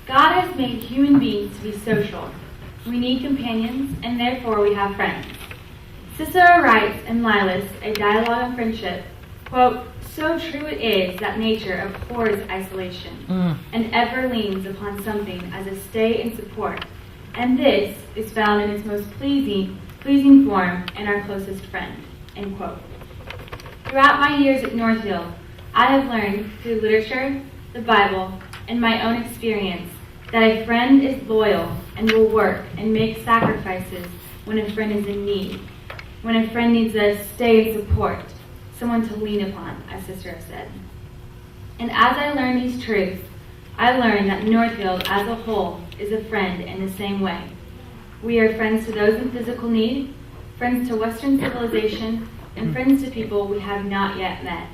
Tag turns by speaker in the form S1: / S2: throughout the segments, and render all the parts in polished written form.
S1: God has made human beings to be social. We need companions, and therefore we have friends. Cicero writes in Lilas, a dialogue on friendship, quote, "So true it is that nature abhors isolation and ever leans upon something as a stay and support, and this is found in its most pleasing form in our closest friend," end quote. Throughout my years at Northfield, I have learned through literature, the Bible, and my own experience that a friend is loyal and will work and make sacrifices when a friend is in need, when a friend needs a stay and support, someone to lean upon, as Cicero said. And as I learned these truths, I learned that Northfield as a whole is a friend in the same way. We are friends to those in physical need, friends to Western civilization, and friends to people we have not yet met.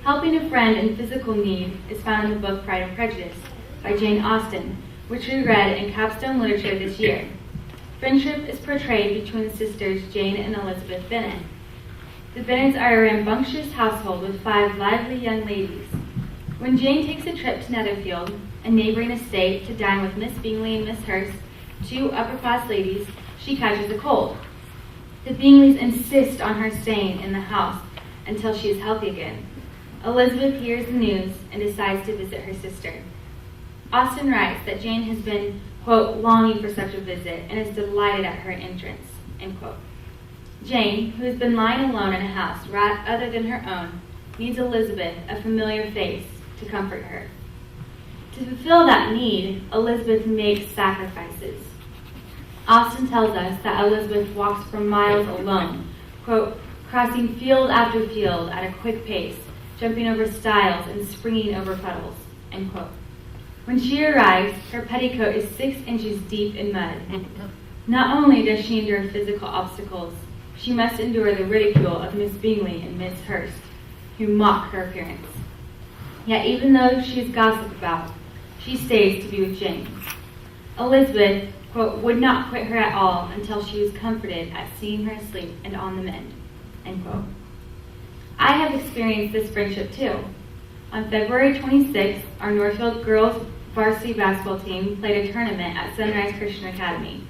S1: Helping a friend in physical need is found in the book Pride and Prejudice by Jane Austen, which we read in capstone literature this year. Friendship is portrayed between the sisters Jane and Elizabeth Bennet. The Bennets are a rambunctious household with 5 lively young ladies. When Jane takes a trip to Netherfield, a neighboring estate, to dine with Miss Bingley and Miss Hurst, 2 upper-class ladies, she catches a cold. The Bingleys insist on her staying in the house until she is healthy again. Elizabeth hears the news and decides to visit her sister. Austen writes that Jane has been, quote, longing for such a visit and is delighted at her entrance, end quote. Jane, who has been lying alone in a house other than her own, needs Elizabeth, a familiar face, to comfort her. To fulfill that need, Elizabeth makes sacrifices. Austen tells us that Elizabeth walks for miles alone, quote, crossing field after field at a quick pace, jumping over stiles and springing over puddles, end quote. When she arrives, her petticoat is 6 inches deep in mud. Not only does she endure physical obstacles, she must endure the ridicule of Miss Bingley and Miss Hurst, who mock her appearance. Yet even though she is gossiped about, she stays to be with Jane. Elizabeth, quote, would not quit her at all until she was comforted at seeing her asleep and on the mend, end quote. I have experienced this friendship too. On February 26th, our Northfield girls varsity basketball team played a tournament at Sunrise Christian Academy.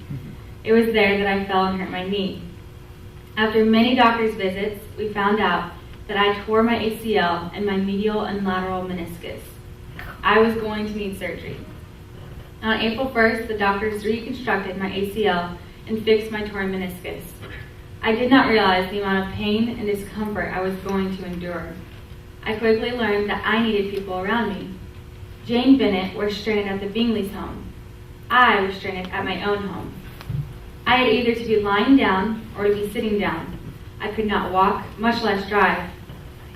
S1: It was there that I fell and hurt my knee. After many doctor's visits, we found out that I tore my ACL and my medial and lateral meniscus. I was going to need surgery. On April 1st, the doctors reconstructed my ACL and fixed my torn meniscus. I did not realize the amount of pain and discomfort I was going to endure. I quickly learned that I needed people around me. Jane Bennet was stranded at the Bingleys' home. I was stranded at my own home. I had either to be lying down or to be sitting down. I could not walk, much less drive.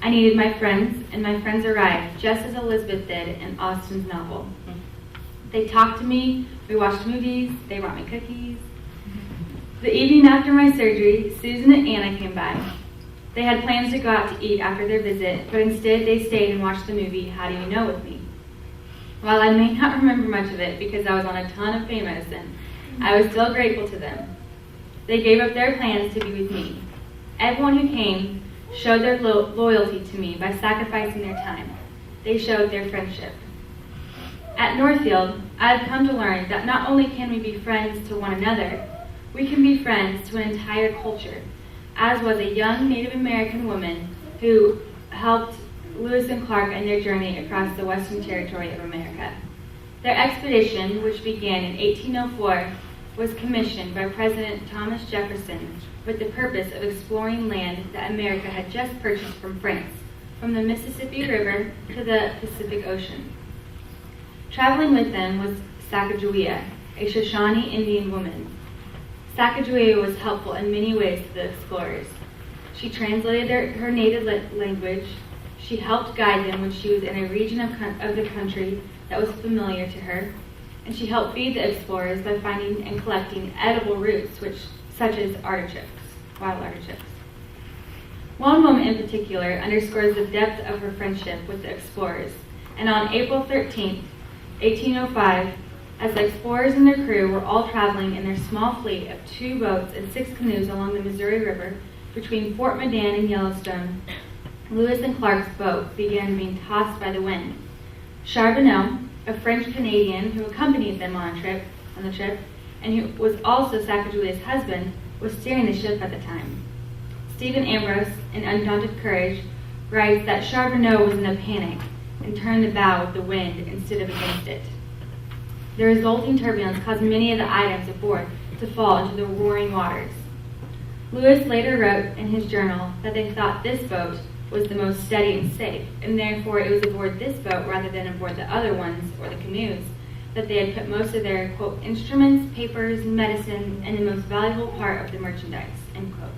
S1: I needed my friends, and my friends arrived just as Elizabeth did in Austen's novel. They talked to me, we watched movies, they brought me cookies. The evening after my surgery, Susan and Anna came by. They had plans to go out to eat after their visit, but instead they stayed and watched the movie How Do You Know with me. While I may not remember much of it because I was on a ton of pain medicine, I was still grateful to them. They gave up their plans to be with me. Everyone who came showed their loyalty to me by sacrificing their time. They showed their friendship. At Northfield, I have come to learn that not only can we be friends to one another, we can be friends to an entire culture, as was a young Native American woman who helped Lewis and Clark in their journey across the Western Territory of America. Their expedition, which began in 1804, was commissioned by President Thomas Jefferson with the purpose of exploring land that America had just purchased from France, from the Mississippi River to the Pacific Ocean. Traveling with them was Sacagawea, a Shoshone Indian woman. Sacagawea was helpful in many ways to the explorers. She translated her native language. She helped guide them when she was in a region of the country that was familiar to her, and she helped feed the explorers by finding and collecting edible roots, such as artichokes, wild artichokes. One woman in particular underscores the depth of her friendship with the explorers, and on April 13, 1805, as the explorers and their crew were all traveling in their small fleet of 2 boats and 6 canoes along the Missouri River between Fort Medan and Yellowstone, Lewis and Clark's boat began being tossed by the wind. Charbonneau, a French-Canadian who accompanied them on the trip, and who was also Sacagawea's husband, was steering the ship at the time. Stephen Ambrose, in Undaunted Courage, writes that Charbonneau was in a panic and turned the bow with the wind instead of against it. The resulting turbulence caused many of the items aboard to fall into the roaring waters. Lewis later wrote in his journal that they thought this boat was the most steady and safe, and therefore it was aboard this boat rather than aboard the other ones or the canoes that they had put most of their, quote, instruments, papers, medicine, and the most valuable part of the merchandise, end quote.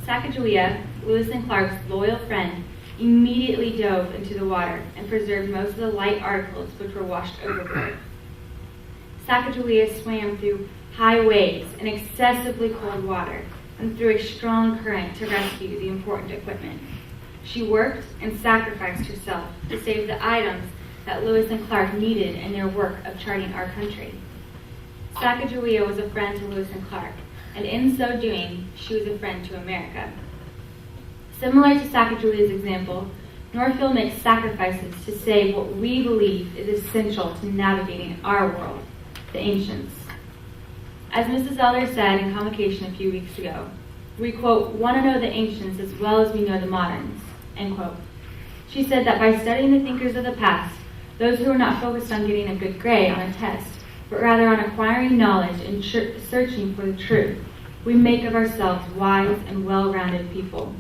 S1: Sacagawea, Lewis and Clark's loyal friend, immediately dove into the water and preserved most of the light articles which were washed overboard. Sacagawea swam through high waves in excessively cold water and through a strong current to rescue the important equipment. She worked and sacrificed herself to save the items that Lewis and Clark needed in their work of charting our country. Sacagawea was a friend to Lewis and Clark, and in so doing, she was a friend to America. Similar to Sacagawea's example, Northfield makes sacrifices to save what we believe is essential to navigating our world, the ancients. As Mrs. Elder said in Convocation a few weeks ago, we, quote, want to know the ancients as well as we know the moderns, end quote. She said that by studying the thinkers of the past, those who are not focused on getting a good grade on a test, but rather on acquiring knowledge and searching for the truth, we make of ourselves wise and well-rounded people.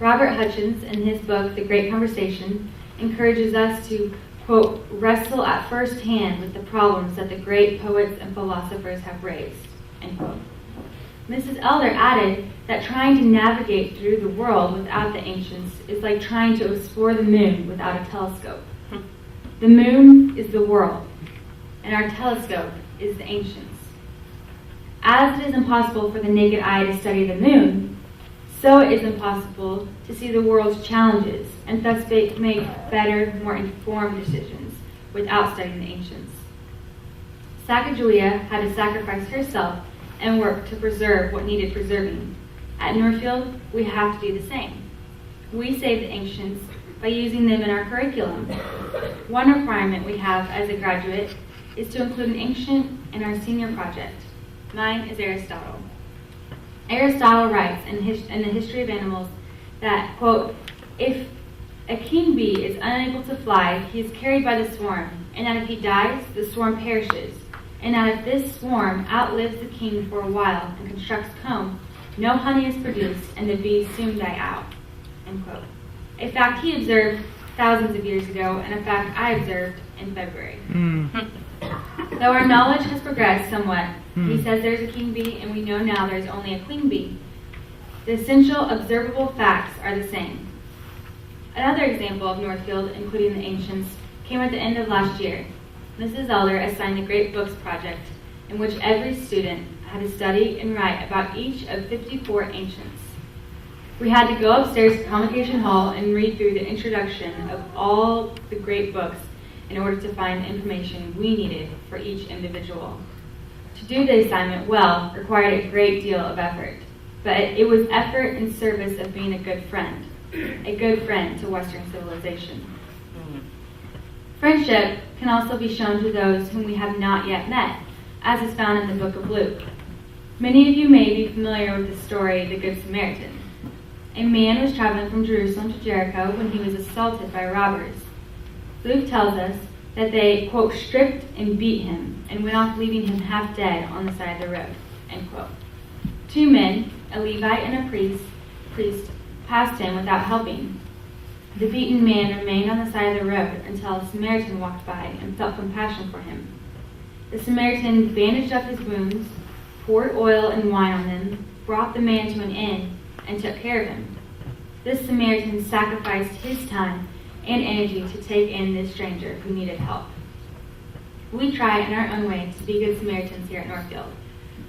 S1: Robert Hutchins, in his book, The Great Conversation, encourages us to, quote, wrestle at first hand with the problems that the great poets and philosophers have raised, end quote. Mrs. Elder added that trying to navigate through the world without the ancients is like trying to explore the moon without a telescope. The moon is the world, and our telescope is the ancients. As it is impossible for the naked eye to study the moon, so it is impossible to see the world's challenges and thus make better, more informed decisions without studying the ancients. Sacagawea had to sacrifice herself and work to preserve what needed preserving. At Northfield, we have to do the same. We save the ancients by using them in our curriculum. One requirement we have as a graduate is to include an ancient in our senior project. Mine is Aristotle. Aristotle writes in the History of Animals that, quote, if a king bee is unable to fly, he is carried by the swarm, and that if he dies, the swarm perishes, and that if this swarm outlives the king for a while and constructs comb, no honey is produced, and the bees soon die out, end quote. A fact he observed thousands of years ago, and a fact I observed in February. Though our knowledge has progressed somewhat, he says there's a king bee, and we know now there's only a queen bee. The essential observable facts are the same. Another example of Northfield, including the ancients, came at the end of last year. Mrs. Elder assigned the Great Books Project, in which every student had to study and write about each of 54 ancients. We had to go upstairs to Convocation Hall and read through the introduction of all the great books in order to find the information we needed for each individual. To do the assignment well required a great deal of effort, but it was effort in service of being a good friend to Western civilization. Friendship can also be shown to those whom we have not yet met, as is found in the book of Luke. Many of you may be familiar with the story of the Good Samaritan. A man was traveling from Jerusalem to Jericho when he was assaulted by robbers. Luke tells us that they, quote, stripped and beat him and went off leaving him half dead on the side of the road, end quote. Two men, a Levite and a priest, passed him without helping. The beaten man remained on the side of the road until a Samaritan walked by and felt compassion for him. The Samaritan bandaged up his wounds, poured oil and wine on them, brought the man to an inn, and took care of him. This Samaritan sacrificed his time and energy to take in this stranger who needed help. We try in our own way to be good Samaritans here at Northfield,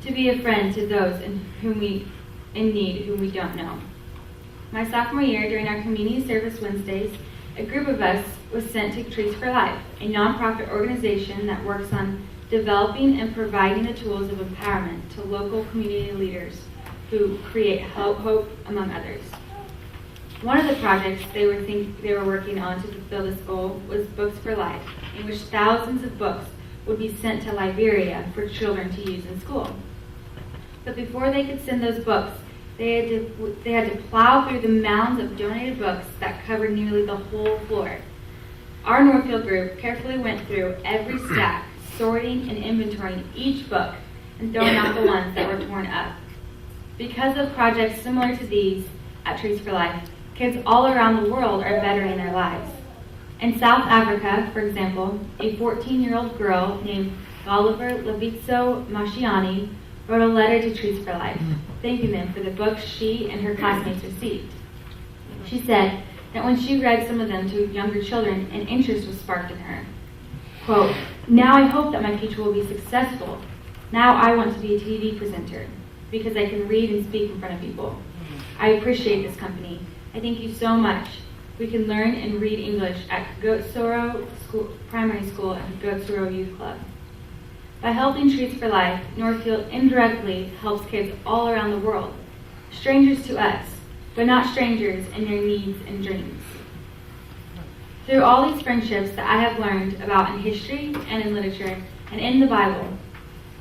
S1: to be a friend to those in need whom we don't know. My sophomore year, during our community service Wednesdays, a group of us was sent to Trees for Life, a nonprofit organization that works on developing and providing the tools of empowerment to local community leaders who create hope among others. One of the projects they were working on to fulfill this goal was Books for Life, in which thousands of books would be sent to Liberia for children to use in school. But before they could send those books, they had to plow through the mounds of donated books that covered nearly the whole floor. Our Northfield group carefully went through every stack, sorting and inventorying each book and throwing out the ones that were torn up. Because of projects similar to these at Trees for Life, kids all around the world are bettering their lives. In South Africa, for example, a 14-year-old girl named Gulliver Lavitso Mashiani wrote a letter to Trees for Life, thanking them for the books she and her classmates received. She said that when she read some of them to younger children, an interest was sparked in her. Quote, "Now I hope that my future will be successful. Now I want to be a TV presenter because I can read and speak in front of people. I appreciate this company. I thank you so much. We can learn and read English at Goatsoro Primary School and Goatsoro Youth Club." By helping Trees for Life, Northfield indirectly helps kids all around the world, strangers to us, but not strangers in their needs and dreams. Through all these friendships that I have learned about in history and in literature and in the Bible,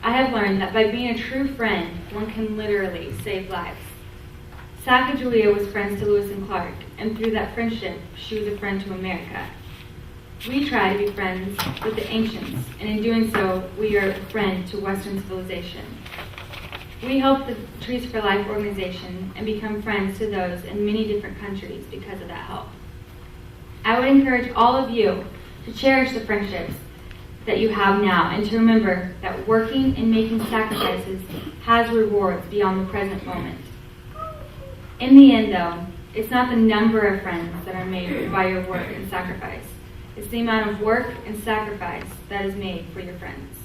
S1: I have learned that by being a true friend, one can literally save lives. Sacagawea was friends to Lewis and Clark, and through that friendship, she was a friend to America. We try to be friends with the ancients, and in doing so, we are a friend to Western civilization. We help the Trees for Life organization and become friends to those in many different countries because of that help. I would encourage all of you to cherish the friendships that you have now and to remember that working and making sacrifices has rewards beyond the present moment. In the end, though, it's not the number of friends that are made by your work and sacrifice. It's the amount of work and sacrifice that is made for your friends.